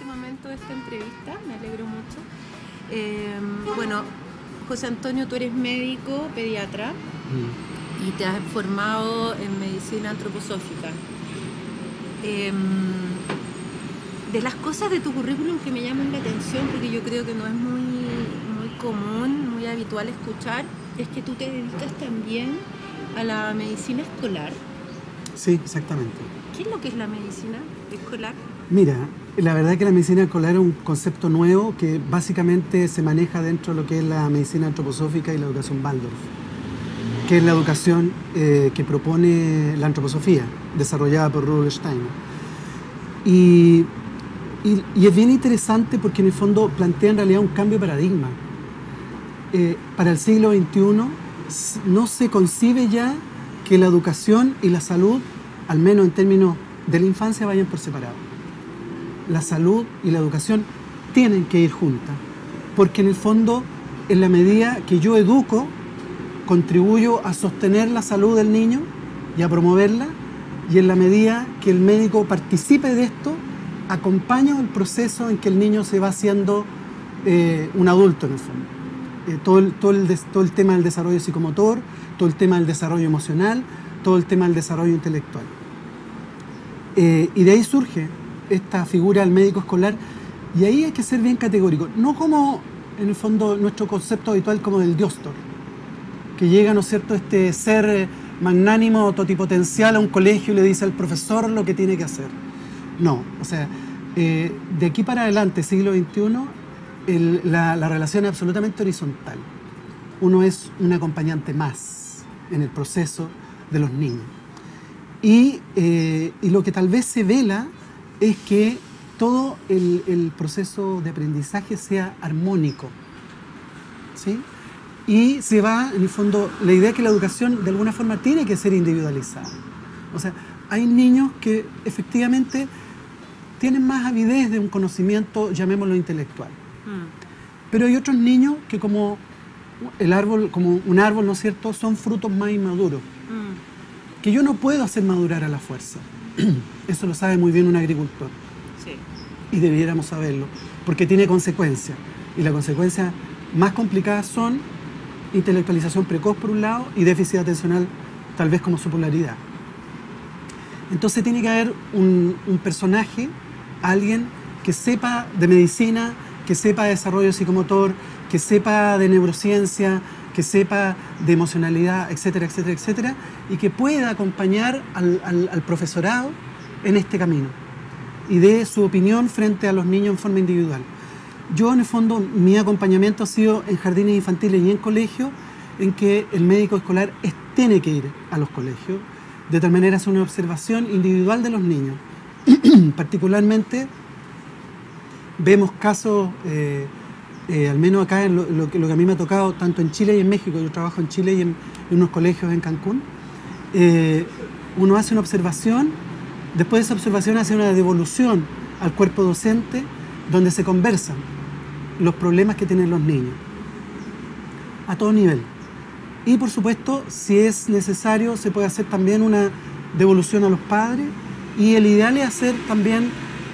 momento de esta entrevista, me alegro mucho. Bueno, José Antonio, tú eres médico, pediatra, y te has formado en medicina antroposófica. De las cosas de tu currículum que me llaman la atención, porque yo creo que no es muy común, muy habitual escuchar, es que tú te dedicas también a la medicina escolar. Sí, exactamente. ¿Qué es lo que es la medicina escolar? Mira, la verdad es que la medicina escolar es un concepto nuevo que básicamente se maneja dentro de lo que es la medicina antroposófica y la educación Waldorf, que es la educación que propone la antroposofía, desarrollada por Rudolf Steiner. Y es bien interesante porque en el fondo plantea en realidad un cambio de paradigma. Para el siglo XXI no se concibe ya que la educación y la salud, al menos en términos de la infancia, vayan por separado. La salud y la educación tienen que ir juntas, porque en el fondo, en la medida que yo educo, contribuyo a sostener la salud del niño y a promoverla, y en la medida que el médico participe de esto, acompaño el proceso en que el niño se va haciendo un adulto en el fondo. Todo el tema del desarrollo psicomotor, todo el tema del desarrollo emocional, todo el tema del desarrollo intelectual. Y de ahí surge esta figura del médico escolar, y ahí hay que ser bien categórico, no como en el fondo nuestro concepto habitual como del diostor, que llega, ¿no es cierto?, este ser magnánimo, totipotencial a un colegio y le dice al profesor lo que tiene que hacer. No, o sea, de aquí para adelante, siglo XXI, la relación es absolutamente horizontal. Uno es un acompañante más en el proceso de los niños. Y lo que tal vez se vela es que todo el proceso de aprendizaje sea armónico, ¿sí? Y se va, en el fondo, la idea es que la educación de alguna forma tiene que ser individualizada. O sea, hay niños que efectivamente tienen más avidez de un conocimiento, llamémoslo intelectual. Pero hay otros niños que como un árbol, ¿no es cierto?, son frutos más inmaduros, que yo no puedo hacer madurar a la fuerza. Eso lo sabe muy bien un agricultor. Sí. Y debiéramos saberlo, porque tiene consecuencias. Y las consecuencias más complicadas son intelectualización precoz por un lado y déficit atencional tal vez como su polaridad. Entonces tiene que haber un personaje, alguien que sepa de medicina, que sepa de desarrollo psicomotor, que sepa de neurociencia, que sepa de emocionalidad, etcétera, etcétera, etcétera, y que pueda acompañar al profesorado en este camino y dé su opinión frente a los niños en forma individual. Yo, en el fondo, mi acompañamiento ha sido en jardines infantiles y en colegios, en que el médico escolar tiene que ir a los colegios, de tal manera hacer una observación individual de los niños. Particularmente, vemos casos, al menos acá, en lo que a mí me ha tocado, tanto en Chile y en México. Yo trabajo en Chile y en unos colegios en Cancún. Uno hace una observación, después de esa observación hace una devolución al cuerpo docente, donde se conversan los problemas que tienen los niños, a todo nivel. Y por supuesto, si es necesario, se puede hacer también una devolución a los padres, y el ideal es hacer también,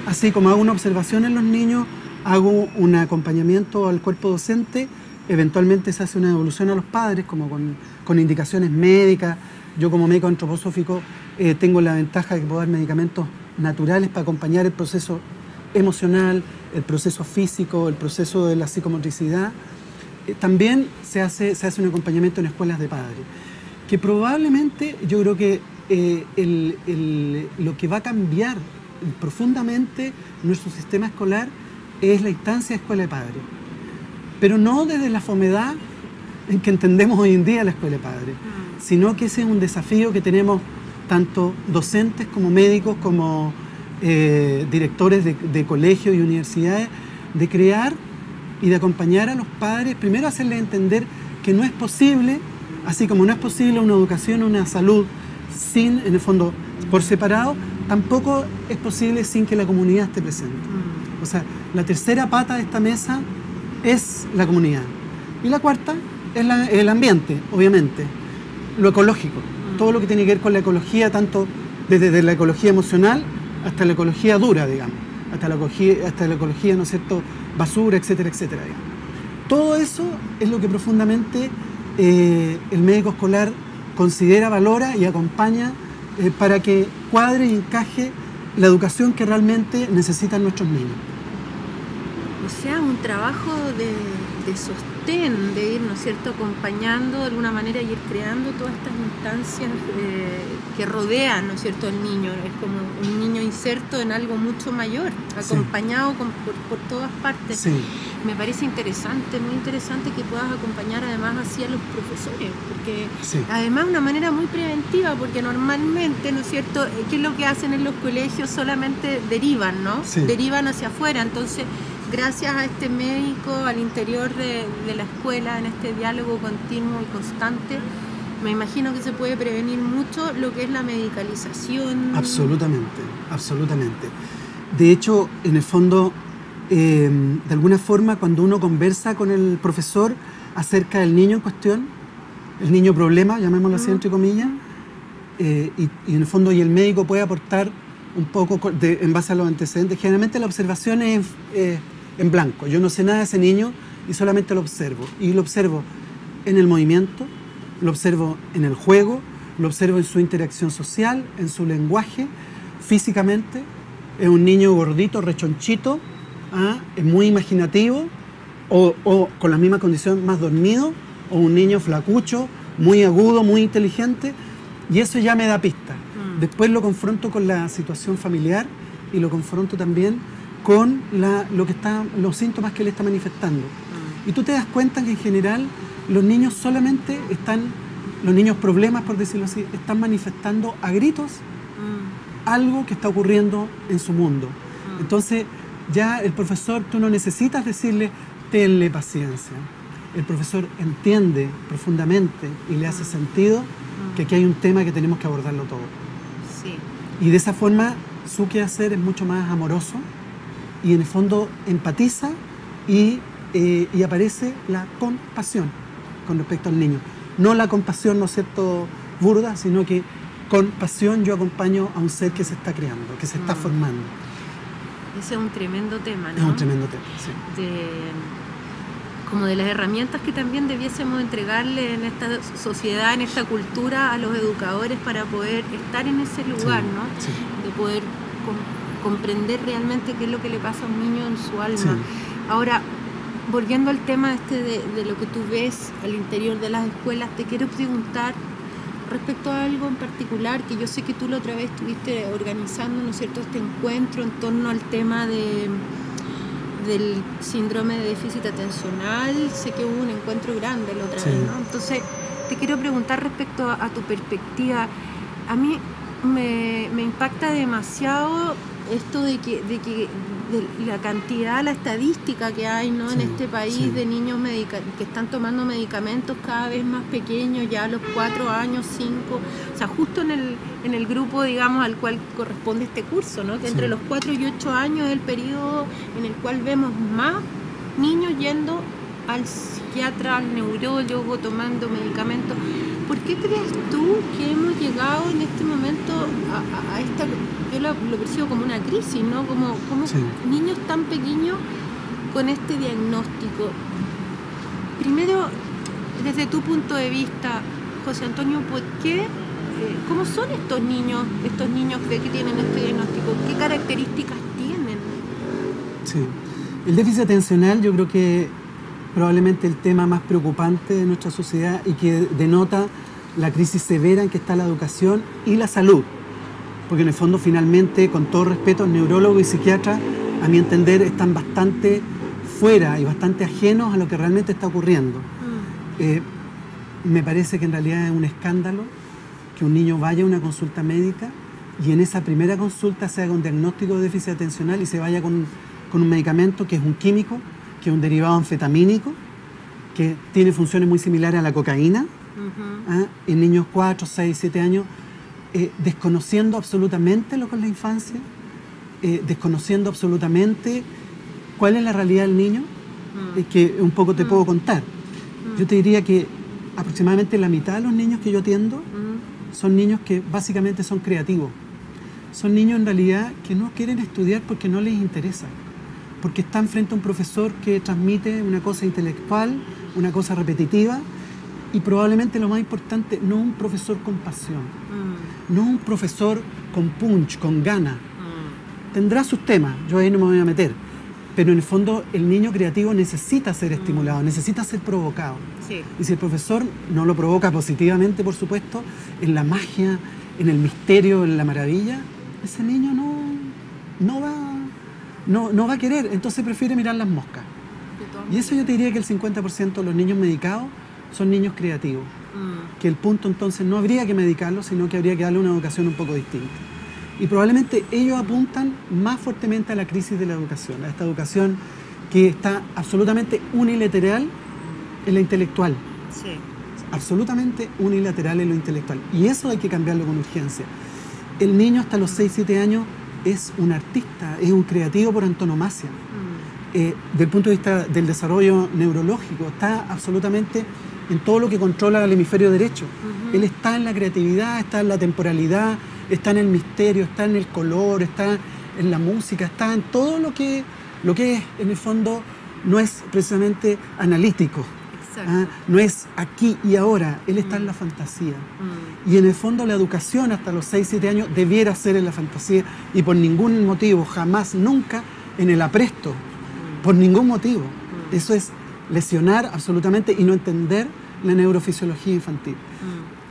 así como hago una observación en los niños, hago un acompañamiento al cuerpo docente, eventualmente se hace una devolución a los padres, como con indicaciones médicas. Yo como médico antroposófico tengo la ventaja de que puedo dar medicamentos naturales para acompañar el proceso emocional, el proceso físico, el proceso de la psicomotricidad. También se hace un acompañamiento en escuelas de padres, que probablemente yo creo que lo que va a cambiar profundamente nuestro sistema escolar es la instancia de escuela de padres, pero no desde la fomedad en que entendemos hoy en día la escuela de padres, sino que ese es un desafío que tenemos tanto docentes como médicos, como directores de colegios y universidades, de crear y de acompañar a los padres, primero hacerles entender que no es posible, así como no es posible una educación, una salud sin, en el fondo, por separado, tampoco es posible sin que la comunidad esté presente. O sea, la tercera pata de esta mesa es la comunidad. Y la cuarta es el ambiente, obviamente, lo ecológico, todo lo que tiene que ver con la ecología, tanto desde la ecología emocional hasta la ecología dura, digamos, hasta la ecología, ¿no es cierto?, basura, etcétera, etcétera. Digamos. Todo eso es lo que profundamente el médico escolar considera, valora y acompaña para que cuadre y encaje la educación que realmente necesitan nuestros niños. O sea, un trabajo de sostén, de ir, ¿no es cierto?, acompañando de alguna manera y ir creando todas estas instancias que rodean, ¿no es cierto?, al niño. Es como un niño inserto en algo mucho mayor, acompañado por todas partes. Sí. Me parece interesante, muy interesante que puedas acompañar además así a los profesores, porque además de una manera muy preventiva, porque normalmente, ¿no es cierto?, ¿qué es lo que hacen en los colegios? Solamente derivan, ¿no? Sí. Derivan hacia afuera, entonces gracias a este médico al interior de la escuela, en este diálogo continuo y constante, me imagino que se puede prevenir mucho lo que es la medicalización. Absolutamente, absolutamente. De hecho, en el fondo, de alguna forma, cuando uno conversa con el profesor acerca del niño en cuestión, el niño problema, llamémoslo así entre comillas, y en el fondo y el médico puede aportar un poco en base a los antecedentes. Generalmente la observación es en blanco. Yo no sé nada de ese niño y solamente lo observo. Y lo observo en el movimiento, lo observo en el juego, lo observo en su interacción social, en su lenguaje, físicamente. Es un niño gordito, rechonchito, es muy imaginativo, o con la misma condición más dormido, o un niño flacucho, muy agudo, muy inteligente, y eso ya me da pista. Después lo confronto con la situación familiar y lo confronto también con los síntomas que él está manifestando. Y tú te das cuenta que en general los niños solamente los niños problemas, por decirlo así, están manifestando a gritos algo que está ocurriendo en su mundo. Entonces ya el profesor, tú no necesitas decirle, tenle paciencia. El profesor entiende profundamente y le hace sentido que aquí hay un tema que tenemos que abordarlo todo. Sí. Y de esa forma su quehacer es mucho más amoroso y en el fondo empatiza y aparece la compasión con respecto al niño. No la compasión, ¿no es cierto?, burda, sino que con pasión yo acompaño a un ser que se está creando, que se está formando. Ese es un tremendo tema, ¿no? Es un tremendo tema, sí. Como de las herramientas que también debiésemos entregarle en esta sociedad, en esta cultura, a los educadores para poder estar en ese lugar, sí, ¿no? Sí. De poder comprender realmente qué es lo que le pasa a un niño en su alma. Sí. Ahora, volviendo al tema de lo que tú ves al interior de las escuelas, te quiero preguntar respecto a algo en particular, que yo sé que tú la otra vez estuviste organizando, ¿no es cierto?, este encuentro en torno al tema del síndrome de déficit atencional. Sé que hubo un encuentro grande la otra vez, ¿no? Entonces, te quiero preguntar respecto a tu perspectiva. A mí me impacta demasiado esto de la cantidad, la estadística que hay, ¿no?, en este país de niños que están tomando medicamentos cada vez más pequeños, ya a los 4 años, 5, o sea, justo en el grupo, digamos, al cual corresponde este curso, ¿no?, que entre los 4 y 8 años es el periodo en el cual vemos más niños yendo al psiquiatra, al neurólogo, tomando medicamentos. ¿Por qué crees tú que hemos llegado en este momento a esta, yo lo percibo como una crisis, ¿no? Como niños tan pequeños con este diagnóstico? Primero, desde tu punto de vista, José Antonio, ¿por qué? ¿Cómo son estos niños que tienen este diagnóstico? ¿Qué características tienen? Sí. El déficit atencional yo creo que probablemente el tema más preocupante de nuestra sociedad y que denota la crisis severa en que está la educación y la salud. Porque en el fondo, finalmente, con todo respeto, neurólogos y psiquiatras, a mi entender, están bastante fuera y bastante ajenos a lo que realmente está ocurriendo. Me parece que en realidad es un escándalo que un niño vaya a una consulta médica y en esa primera consulta se haga un diagnóstico de déficit atencional y se vaya con un medicamento que es un químico, que es un derivado anfetamínico, que tiene funciones muy similares a la cocaína, en niños 4, 6, 7 años, desconociendo absolutamente lo que es la infancia, desconociendo absolutamente cuál es la realidad del niño, que un poco te puedo contar. Yo te diría que aproximadamente la mitad de los niños que yo atiendo son niños que básicamente son creativos. son niños en realidad que no quieren estudiar porque no les interesa, porque están frente a un profesor que transmite una cosa intelectual, una cosa repetitiva, y probablemente lo más importante, no un profesor con pasión, no un profesor con punch, con gana. Tendrá sus temas, yo ahí no me voy a meter, pero en el fondo el niño creativo necesita ser estimulado, necesita ser provocado. Sí. Y si el profesor no lo provoca positivamente, por supuesto, en la magia, en el misterio, en la maravilla, ese niño no va a querer, entonces prefiere mirar las moscas. Y eso yo te diría que el 50% de los niños medicados son niños creativos. Que el punto entonces no habría que medicarlos, sino que habría que darle una educación un poco distinta. Y probablemente ellos apuntan más fuertemente a la crisis de la educación, a esta educación que está absolutamente unilateral en la intelectual. Sí. Absolutamente unilateral en lo intelectual. Y eso hay que cambiarlo con urgencia. El niño hasta los 6-7 años es un artista, es un creativo por antonomasia. Desde el punto de vista del desarrollo neurológico, está absolutamente en todo lo que controla el hemisferio derecho. Él está en la creatividad, está en la temporalidad, está en el misterio, está en el color, está en la música, está en todo lo que es, en el fondo, no es precisamente analítico. No es aquí y ahora, él está en la fantasía. Y en el fondo la educación hasta los 6-7 años debiera ser en la fantasía y por ningún motivo, jamás, nunca en el apresto. Por ningún motivo. Eso es lesionar absolutamente y no entender la neurofisiología infantil.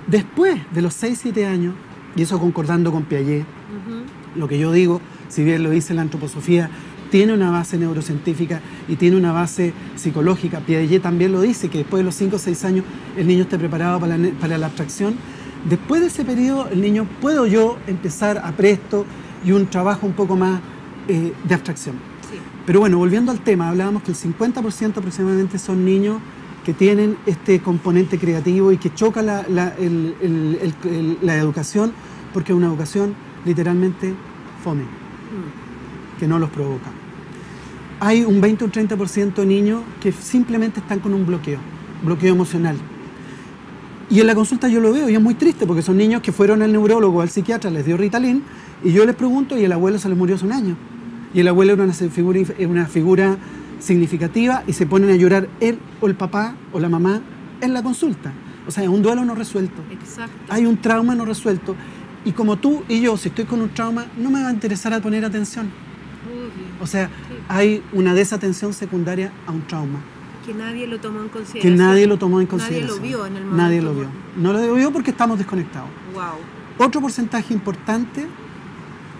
Después de los 6-7 años, y eso concordando con Piaget, lo que yo digo, si bien lo dice la antroposofía, tiene una base neurocientífica y tiene una base psicológica. Piaget también lo dice, que después de los 5 o 6 años el niño esté preparado para la abstracción. Después de ese periodo, el niño, puedo yo empezar a presto y un trabajo un poco más de abstracción. Sí. Pero bueno, volviendo al tema, hablábamos que el 50% aproximadamente son niños que tienen este componente creativo y que choca la educación, porque es una educación literalmente fome, que no los provoca. Hay un 20 o un 30% de niños que simplemente están con un bloqueo emocional. Y en la consulta yo lo veo y es muy triste porque son niños que fueron al neurólogo, al psiquiatra, les dio Ritalin y yo les pregunto y el abuelo se les murió hace un año. Y el abuelo era una figura significativa y se ponen a llorar él o el papá o la mamá en la consulta. O sea, es un duelo no resuelto. Exacto. Hay un trauma no resuelto. Y como tú y yo, si estoy con un trauma, no me va a interesar a poner atención. O sea, hay una desatención secundaria a un trauma. Que nadie lo tomó en consideración. Que nadie lo tomó en consideración. Nadie lo vio en el momento. Nadie lo vio. No lo vio porque estamos desconectados. Wow. Otro porcentaje importante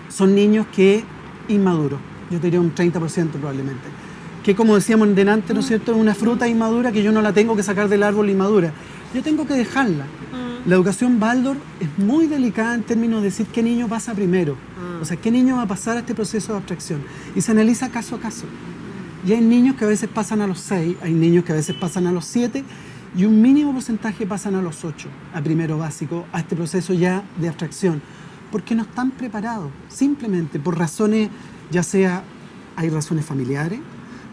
son niños que inmaduros. Yo te diría un 30% probablemente. Que como decíamos delante, ¿no es cierto? Es una fruta inmadura que yo no la tengo que sacar del árbol inmadura. Yo tengo que dejarla. La educación Waldorf es muy delicada en términos de decir qué niño pasa primero. O sea, qué niño va a pasar a este proceso de abstracción. Y se analiza caso a caso. Y hay niños que a veces pasan a los 6, hay niños que a veces pasan a los 7 y un mínimo porcentaje pasan a los 8, a primero básico, a este proceso ya de abstracción. Porque no están preparados, simplemente por razones, ya sea, hay razones familiares,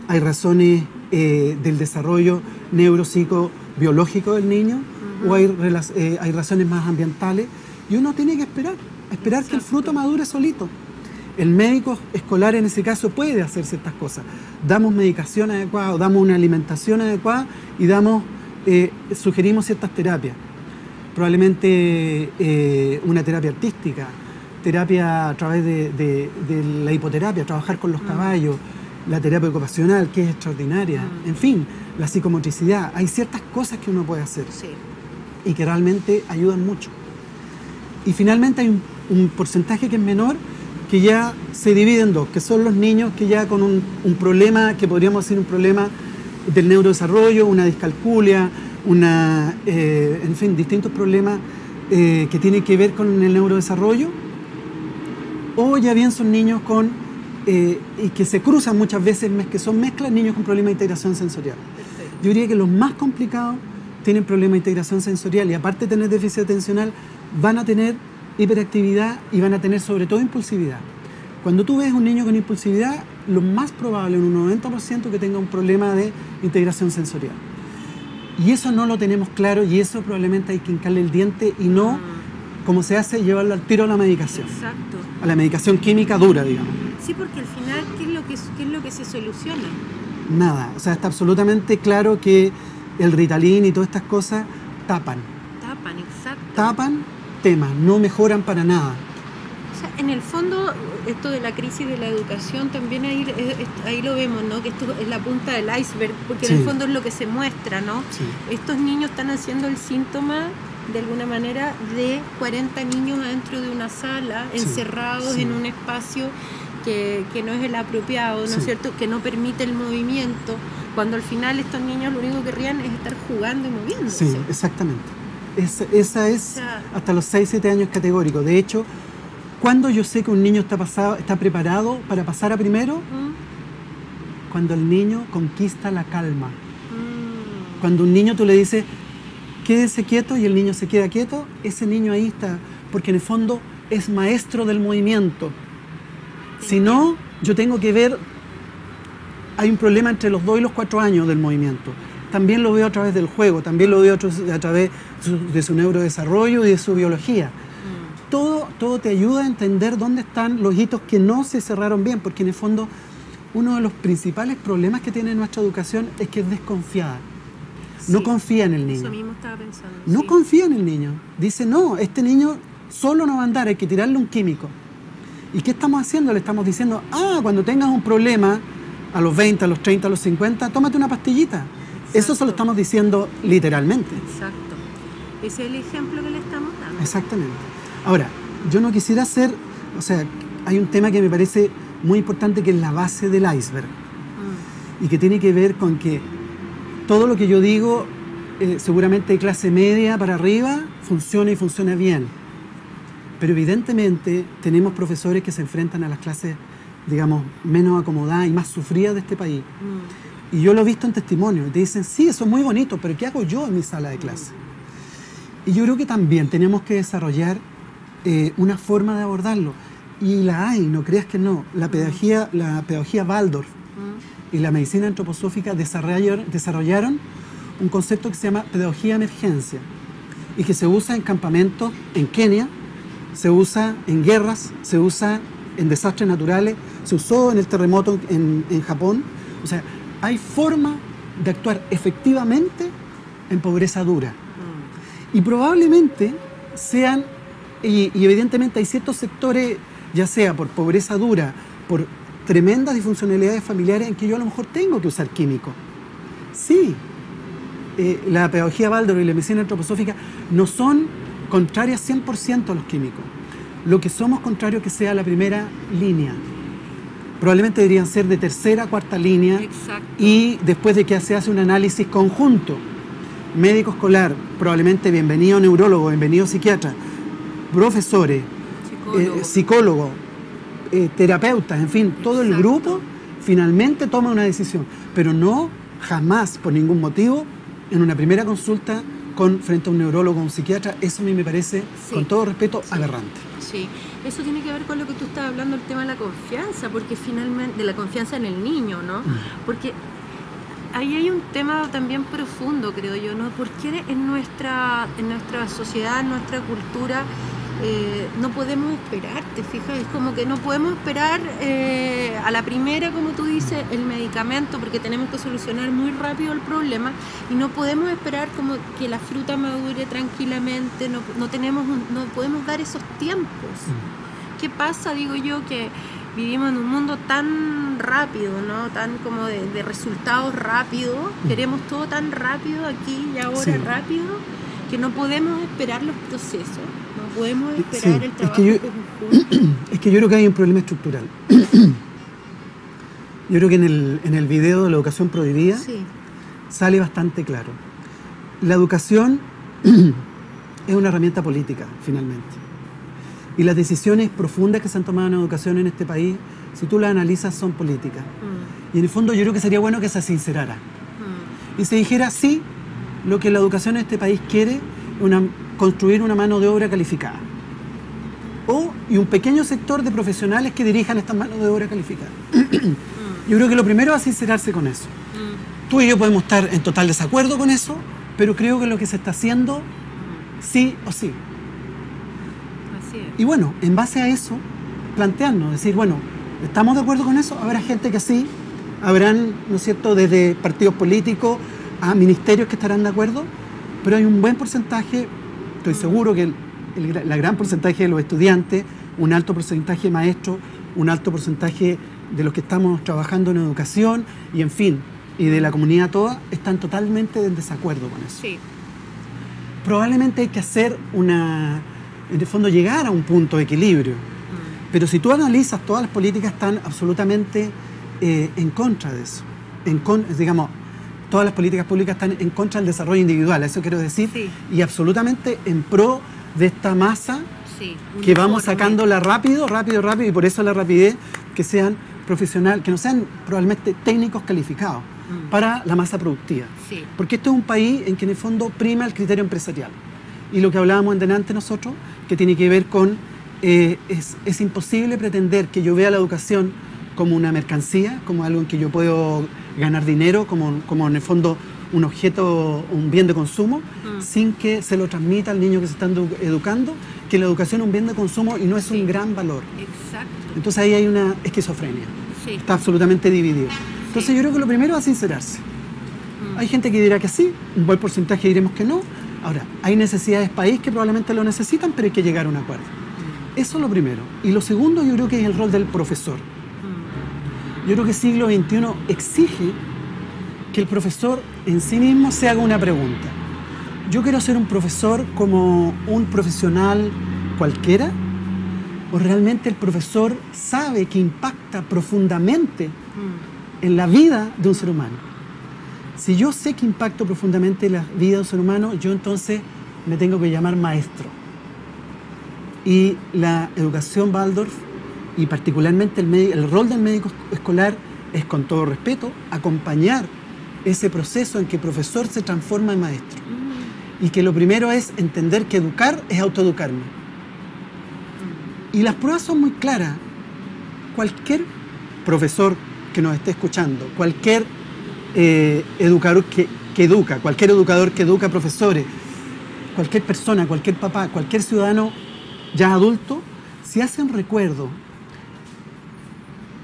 hay razones del desarrollo neuropsicobiológico del niño, o hay razones más ambientales, y uno tiene que esperar que el fruto madure solito. El médico escolar en ese caso puede hacer ciertas cosas. Damos medicación adecuada, damos una alimentación adecuada y sugerimos ciertas terapias. Probablemente una terapia artística, terapia a través de la hipoterapia, trabajar con los caballos, la terapia ocupacional, que es extraordinaria. En fin, la psicomotricidad. Hay ciertas cosas que uno puede hacer y que realmente ayudan mucho. Y finalmente hay un porcentaje que es menor, que ya se divide en dos, que son los niños que ya con un problema, que podríamos decir un problema del neurodesarrollo, una discalculia, en fin, distintos problemas que tienen que ver con el neurodesarrollo, o ya bien son niños y que se cruzan muchas veces, que son mezclas, niños con problemas de integración sensorial. Perfecto. Yo diría que los más complicados tienen problemas de integración sensorial y aparte de tener déficit atencional, van a tener hiperactividad y van a tener sobre todo impulsividad. Cuando tú ves un niño con impulsividad, lo más probable, en un 90%, que tenga un problema de integración sensorial. Y eso no lo tenemos claro y eso probablemente hay que hincarle el diente y no como se hace llevarlo al tiro a la medicación. Exacto. A la medicación química dura, digamos. Sí, porque al final, ¿qué es lo que se soluciona? Nada. O sea, está absolutamente claro que el Ritalin y todas estas cosas tapan. Tapan, exacto. Tapan temas, no mejoran para nada. O sea, en el fondo, esto de la crisis de la educación, también ahí lo vemos, ¿no? Que esto es la punta del iceberg, porque en el fondo es lo que se muestra, ¿no? Sí. Estos niños están haciendo el síntoma, de alguna manera, de 40 niños adentro de una sala, encerrados en un espacio que no es el apropiado, ¿no es cierto? Que no permite el movimiento, cuando al final estos niños lo único que querrían es estar jugando y moviéndose. Sí, exactamente. Esa es hasta los 6-7 años categórico. De hecho, cuando yo sé que un niño está preparado para pasar a primero, cuando el niño conquista la calma. Cuando un niño tú le dices, quédese quieto, y el niño se queda quieto, ese niño ahí está, porque en el fondo es maestro del movimiento. Si no, yo tengo que ver, hay un problema entre los 2 y los 4 años del movimiento. También lo veo a través del juego, también lo veo a través de su neurodesarrollo y de su biología. Todo te ayuda a entender dónde están los hitos que no se cerraron bien, porque en el fondo uno de los principales problemas que tiene nuestra educación es que es desconfiada. No confía en el niño. Eso mismo estaba pensando. No confía en el niño. Dice, no, este niño solo no va a andar, hay que tirarle un químico. ¿Y qué estamos haciendo? Le estamos diciendo, cuando tengas un problema, a los 20, a los 30, a los 50, tómate una pastillita. Exacto. Eso se lo estamos diciendo literalmente. Exacto. Ese es el ejemplo que le estamos dando. Exactamente. Ahora, yo no quisiera hacer, o sea, hay un tema que me parece muy importante, que es la base del iceberg. Y que tiene que ver con que todo lo que yo digo, seguramente de clase media para arriba, funciona y funciona bien. Pero evidentemente tenemos profesores que se enfrentan a las clases, digamos, menos acomodadas y más sufridas de este país. Y yo lo he visto en testimonio. Y te dicen, sí, eso es muy bonito, pero ¿qué hago yo en mi sala de clase? Y yo creo que también tenemos que desarrollar una forma de abordarlo. Y la hay, no creas que no. La pedagogía Waldorf y la medicina antroposófica desarrollaron un concepto que se llama pedagogía emergencia y que se usa en campamentos en Kenia, se usa en guerras, se usa en desastres naturales, se usó en el terremoto en Japón. O sea, hay forma de actuar efectivamente en pobreza dura. Y probablemente sean, y evidentemente hay ciertos sectores, ya sea por pobreza dura, por tremendas disfuncionalidades familiares, en que yo a lo mejor tengo que usar químicos. Sí, la pedagogía Waldorf y la medicina antroposófica no son contrarias 100% a los químicos. Lo que somos contrarios que sea la primera línea. Probablemente deberían ser de tercera, cuarta línea. Exacto. Y después de que se hace un análisis conjunto, médico escolar, probablemente bienvenido neurólogo, bienvenido psiquiatra, profesores, psicólogos, terapeutas, en fin, todo el grupo finalmente toma una decisión, pero no jamás, por ningún motivo, en una primera consulta frente a un neurólogo o un psiquiatra. Eso a mí me parece, con todo respeto, aberrante. Sí, eso tiene que ver con lo que tú estás hablando, el tema de la confianza, porque finalmente, de la confianza en el niño, ¿no? Porque ahí hay un tema también profundo, creo yo, ¿no? ¿Por qué en nuestra sociedad, en nuestra cultura, no podemos esperar? ¿Te fijas? Es como que no podemos esperar a la primera, como tú dices, el medicamento, porque tenemos que solucionar muy rápido el problema, y no podemos esperar como que la fruta madure tranquilamente, no podemos dar esos tiempos. ¿Qué pasa? Digo yo, que vivimos en un mundo tan rápido, ¿no? Tan como de resultados rápidos, queremos todo tan rápido, aquí y ahora, rápido, que no podemos esperar los procesos, no podemos esperar el trabajo conjunto. Es que yo creo que hay un problema estructural. Yo creo que en el video de la educación prohibida sale bastante claro. La educación es una herramienta política, finalmente. Y las decisiones profundas que se han tomado en educación en este país, si tú las analizas, son políticas. Y en el fondo yo creo que sería bueno que se sincerara. Y se dijera, sí, lo que la educación en este país quiere, construir una mano de obra calificada. Y un pequeño sector de profesionales que dirijan estas manos de obra calificadas. Yo creo que lo primero es sincerarse con eso. Tú y yo podemos estar en total desacuerdo con eso, pero creo que lo que se está haciendo, sí o sí. Y bueno, en base a eso, plantearnos, decir, bueno, ¿estamos de acuerdo con eso? Habrá gente que sí, habrán, ¿no es cierto?, desde partidos políticos a ministerios que estarán de acuerdo, pero hay un buen porcentaje, estoy seguro que la gran porcentaje de los estudiantes, un alto porcentaje de maestros, un alto porcentaje de los que estamos trabajando en educación y en fin, y de la comunidad toda, están totalmente en desacuerdo con eso. Sí. Probablemente hay que hacer en el fondo llegar a un punto de equilibrio, pero si tú analizas, todas las políticas están absolutamente en contra de eso. Digamos, todas las políticas públicas están en contra del desarrollo individual, eso quiero decir, Sí. y absolutamente en pro de esta masa Sí, que vamos sacándola rápido, y por eso la rapidez, que sean profesionales, que no sean probablemente técnicos calificados para la masa productiva. Sí. Porque este es un país en que en el fondo prima el criterio empresarial. Y lo que hablábamos delante nosotros, que tiene que ver con, es imposible pretender que yo vea la educación como una mercancía, como algo en que yo puedo ganar dinero, como en el fondo un objeto, un bien de consumo, sin que se lo transmita al niño que se está educando, que la educación es un bien de consumo y no es un gran valor. Exacto. Entonces ahí hay una esquizofrenia. Sí. Está absolutamente dividido. Entonces yo creo que lo primero es sincerarse. Hay gente que dirá que sí, un buen porcentaje diremos que no. Ahora, hay necesidades país que probablemente lo necesitan, pero hay que llegar a un acuerdo. Eso es lo primero. Y lo segundo yo creo que es el rol del profesor. Yo creo que el siglo XXI exige que el profesor en sí mismo se haga una pregunta. ¿Yo quiero ser un profesor como un profesional cualquiera? ¿O realmente el profesor sabe que impacta profundamente en la vida de un ser humano? Si yo sé que impacto profundamente en la vida de un ser humano, yo entonces me tengo que llamar maestro. Y la educación Waldorf, y particularmente el rol del médico escolar, es, con todo respeto, acompañar ese proceso en que el profesor se transforma en maestro. Y que lo primero es entender que educar es autoeducarme. Y las pruebas son muy claras. Cualquier profesor que nos esté escuchando, cualquier educador que educa, cualquier educador que educa profesores, cualquier persona, cualquier papá, cualquier ciudadano ya adulto, si hace un recuerdo,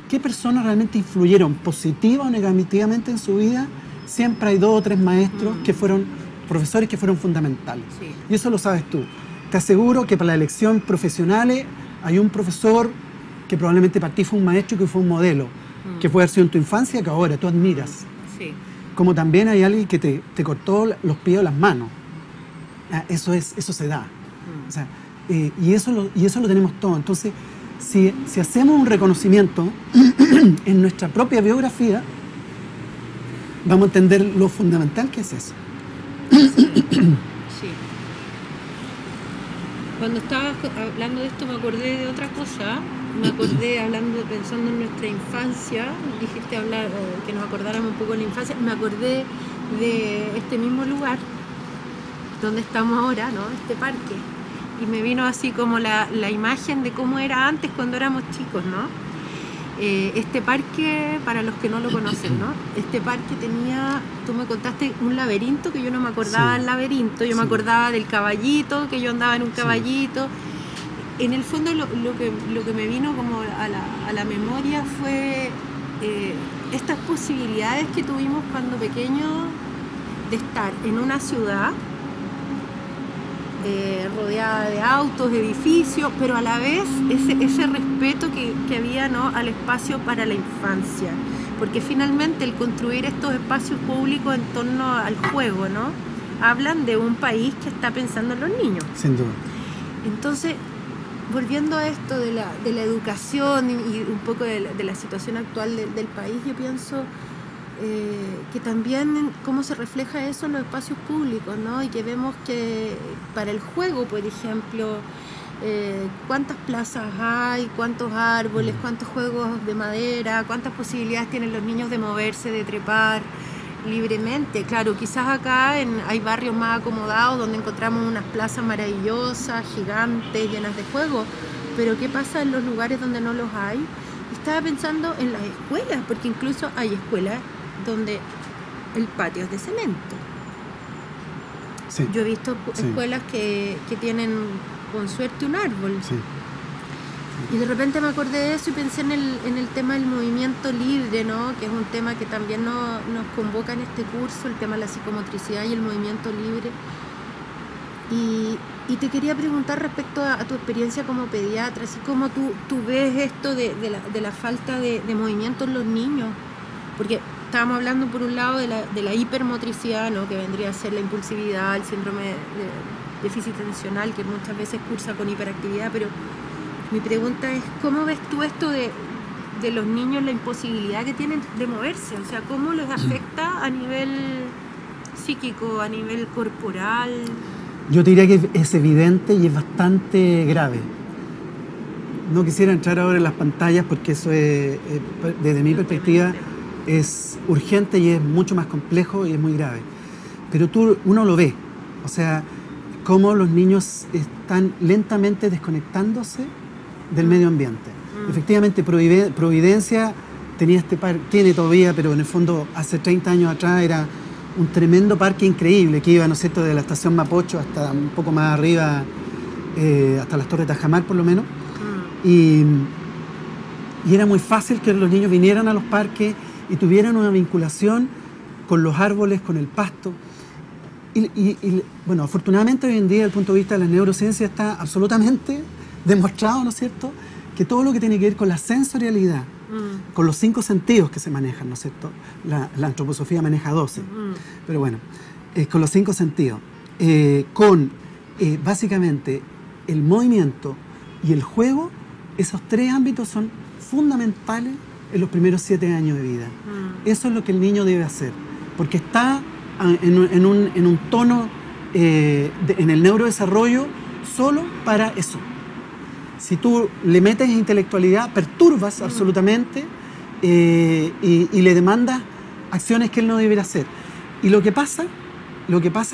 ¿qué personas realmente influyeron positiva o negativamente en su vida? Siempre hay 2 o 3 maestros que fueron profesores que fueron fundamentales. Sí. Y eso lo sabes tú. Te aseguro que para la elección profesionales hay un profesor que probablemente para ti fue un maestro y que fue un modelo, que puede haber sido en tu infancia que ahora tú admiras. Sí. Como también hay alguien que te cortó los pies o las manos. Eso se da. O sea, y eso lo tenemos todo. Entonces, si hacemos un reconocimiento en nuestra propia biografía, vamos a entender lo fundamental que es eso. Sí. Cuando estabas hablando de esto me acordé de otra cosa. Me acordé pensando en nuestra infancia. Dijiste que nos acordáramos un poco de la infancia. Me acordé de este mismo lugar donde estamos ahora, ¿no? Este parque. Y me vino así como la imagen de cómo era antes cuando éramos chicos, ¿no? Este parque, para los que no lo conocen, ¿no? Este parque tenía, tú me contaste, un laberinto que yo no me acordaba del laberinto, yo me acordaba del caballito, que yo andaba en un caballito. En el fondo lo que me vino como a la memoria fue estas posibilidades que tuvimos cuando pequeños de estar en una ciudad rodeada de autos, edificios, pero a la vez ese respeto que había, ¿no?, al espacio para la infancia, porque finalmente el construir estos espacios públicos en torno al juego, ¿no?, hablan de un país que está pensando en los niños. Sin duda. Entonces, volviendo a esto de la educación y un poco de la situación actual del país, yo pienso que también cómo se refleja eso en los espacios públicos, ¿no? Y que vemos que para el juego, por ejemplo, cuántas plazas hay, cuántos árboles, cuántos juegos de madera, cuántas posibilidades tienen los niños de moverse, de trepar libremente. Claro, quizás acá hay barrios más acomodados donde encontramos unas plazas maravillosas, gigantes, llenas de juegos, pero ¿qué pasa en los lugares donde no los hay? Estaba pensando en las escuelas, porque incluso hay escuelas donde el patio es de cemento. Sí. Yo he visto escuelas que tienen con suerte un árbol. Sí. Y de repente me acordé de eso y pensé en el tema del movimiento libre, ¿no? Que es un tema que también nos convoca en este curso, el tema de la psicomotricidad y el movimiento libre. Y te quería preguntar respecto a tu experiencia como pediatra, así como tú ves esto de la falta de movimiento en los niños, porque estábamos hablando por un lado de la hipermotricidad, ¿no? Que vendría a ser la impulsividad, el síndrome de déficit atencional, que muchas veces cursa con hiperactividad, pero mi pregunta es, ¿cómo ves tú esto de los niños, la imposibilidad que tienen de moverse? O sea, ¿cómo les afecta a nivel psíquico, a nivel corporal? Yo te diría que es evidente y es bastante grave. No quisiera entrar ahora en las pantallas porque eso es, desde mi perspectiva, es urgente y es mucho más complejo y es muy grave. Pero uno lo ve, o sea, cómo los niños están lentamente desconectándose del medio ambiente. Efectivamente, Providencia tenía tiene todavía, pero en el fondo hace 30 años atrás era un tremendo parque increíble que iba, ¿no es cierto?, de la estación Mapocho hasta un poco más arriba, hasta las Torres de Tajamar por lo menos. Y era muy fácil que los niños vinieran a los parques y tuvieran una vinculación con los árboles, con el pasto. Bueno, afortunadamente hoy en día, desde el punto de vista de la neurociencia, está absolutamente demostrado, ¿no es cierto?, que todo lo que tiene que ver con la sensorialidad, con los 5 sentidos que se manejan, ¿no es cierto? La antroposofía maneja 12, pero bueno, con los 5 sentidos, básicamente el movimiento y el juego, esos 3 ámbitos son fundamentales en los primeros 7 años de vida. Eso es lo que el niño debe hacer, porque está en un tono, en el neurodesarrollo, solo para eso. Si tú le metes intelectualidad, perturbas absolutamente y le demandas acciones que él no debería hacer. Y lo que pasa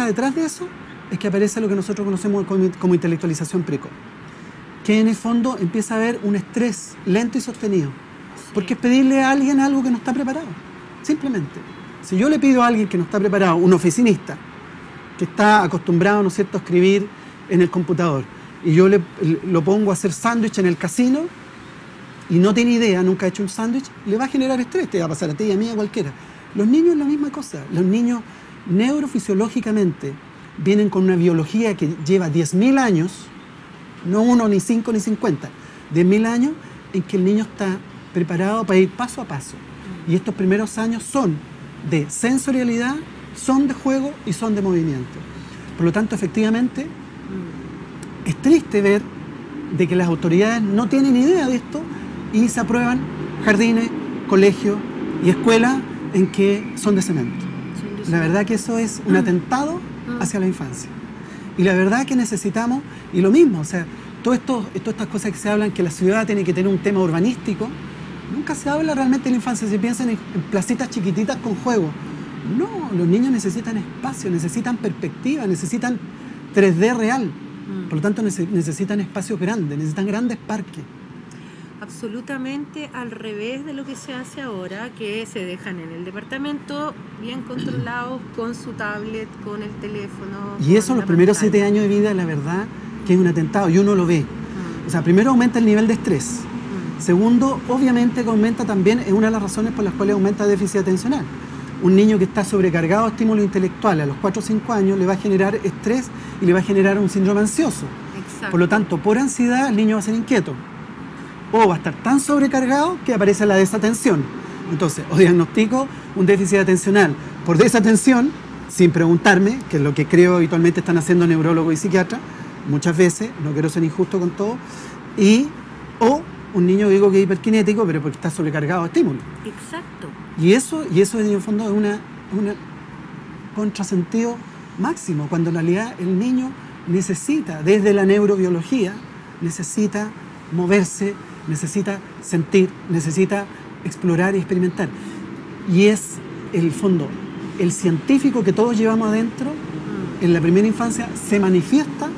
detrás de eso es que aparece lo que nosotros conocemos como intelectualización precoz, que en el fondo empieza a haber un estrés lento y sostenido, porque es pedirle a alguien algo que no está preparado, simplemente. Si yo le pido a alguien que no está preparado, un oficinista, que está acostumbrado, ¿no es cierto?, a escribir en el computador, y yo lo pongo a hacer sándwich en el casino, y no tiene idea, nunca ha hecho un sándwich, le va a generar estrés, te va a pasar a ti, a mí, a cualquiera. Los niños es la misma cosa. Los niños neurofisiológicamente vienen con una biología que lleva 10.000 años, no 1, ni 5, ni 50, 10.000 años en que el niño está preparado para ir paso a paso. Y estos primeros años son de sensorialidad, son de juego y son de movimiento. Por lo tanto, efectivamente, es triste ver de que las autoridades no tienen idea de esto y se aprueban jardines, colegios y escuelas en que son de cemento. La verdad que eso es un atentado hacia la infancia. Y la verdad que necesitamos, y lo mismo, o sea, todas estas cosas que se hablan, que la ciudad tiene que tener un tema urbanístico, nunca se habla realmente de la infancia. Se piensan en placitas chiquititas con juegos. No, los niños necesitan espacio, necesitan perspectiva, necesitan 3D real. Por lo tanto, necesitan espacios grandes, necesitan grandes parques. Absolutamente al revés de lo que se hace ahora, que se dejan en el departamento bien controlados con su tablet, con el teléfono. Y eso los primeros 7 años de vida, la verdad, que es un atentado, y uno lo ve. O sea, primero aumenta el nivel de estrés. Segundo, obviamente que aumenta también, es una de las razones por las cuales aumenta el déficit atencional. Un niño que está sobrecargado de estímulos intelectuales a los 4 o 5 años le va a generar estrés y le va a generar un síndrome ansioso. Exacto. Por lo tanto, por ansiedad el niño va a ser inquieto. O va a estar tan sobrecargado que aparece la desatención. Entonces, o diagnostico un déficit atencional por desatención, sin preguntarme, que es lo que creo habitualmente están haciendo neurólogos y psiquiatras, muchas veces, no quiero ser injusto con todo, o un niño digo que es hiperkinético, pero porque está sobrecargado de estímulos. Exacto. Y eso en el fondo es un contrasentido máximo, cuando en realidad el niño necesita, desde la neurobiología, necesita moverse, necesita sentir, necesita explorar y experimentar. Y es el fondo, el científico que todos llevamos adentro, en la primera infancia, se manifiesta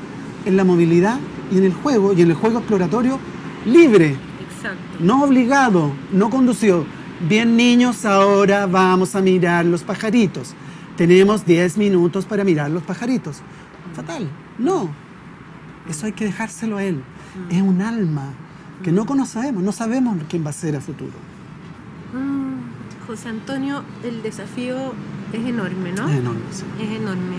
en la movilidad y en el juego exploratorio libre. Exacto. No obligado, no conducido. Bien, niños, ahora vamos a mirar los pajaritos. Tenemos 10 minutos para mirar los pajaritos. Fatal. No. Eso hay que dejárselo a él. Es un alma. que no conocemos, no sabemos quién va a ser a futuro. José Antonio, el desafío es enorme, ¿no? Es enorme, sí. Es enorme.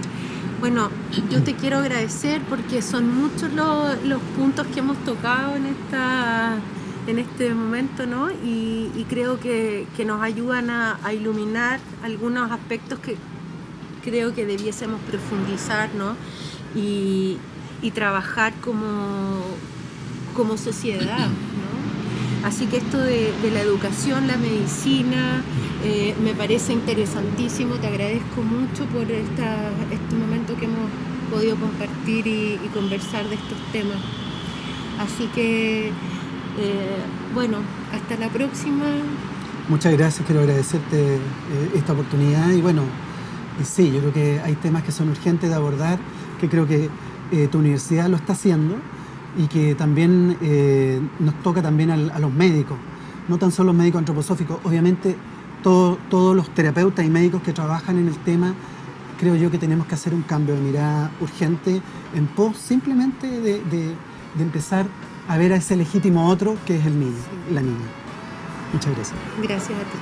Bueno, yo te quiero agradecer porque son muchos los puntos que hemos tocado en este momento, ¿no? Y creo que nos ayudan a iluminar algunos aspectos que creo que debiésemos profundizar, ¿no? Y trabajar como sociedad, ¿no? Así que esto de la educación, la medicina, me parece interesantísimo. Te agradezco mucho por este momento que hemos podido compartir y conversar de estos temas. Así que, bueno, hasta la próxima. Muchas gracias, quiero agradecerte esta oportunidad y bueno, sí, yo creo que hay temas que son urgentes de abordar, que creo que tu universidad lo está haciendo y que también nos toca también a los médicos, no tan solo los médicos antroposóficos, obviamente todos los terapeutas y médicos que trabajan en el tema, creo yo que tenemos que hacer un cambio de mirada urgente en pos simplemente de empezar a ver a ese legítimo otro que es el niño, la niña. Muchas gracias. Gracias a ti.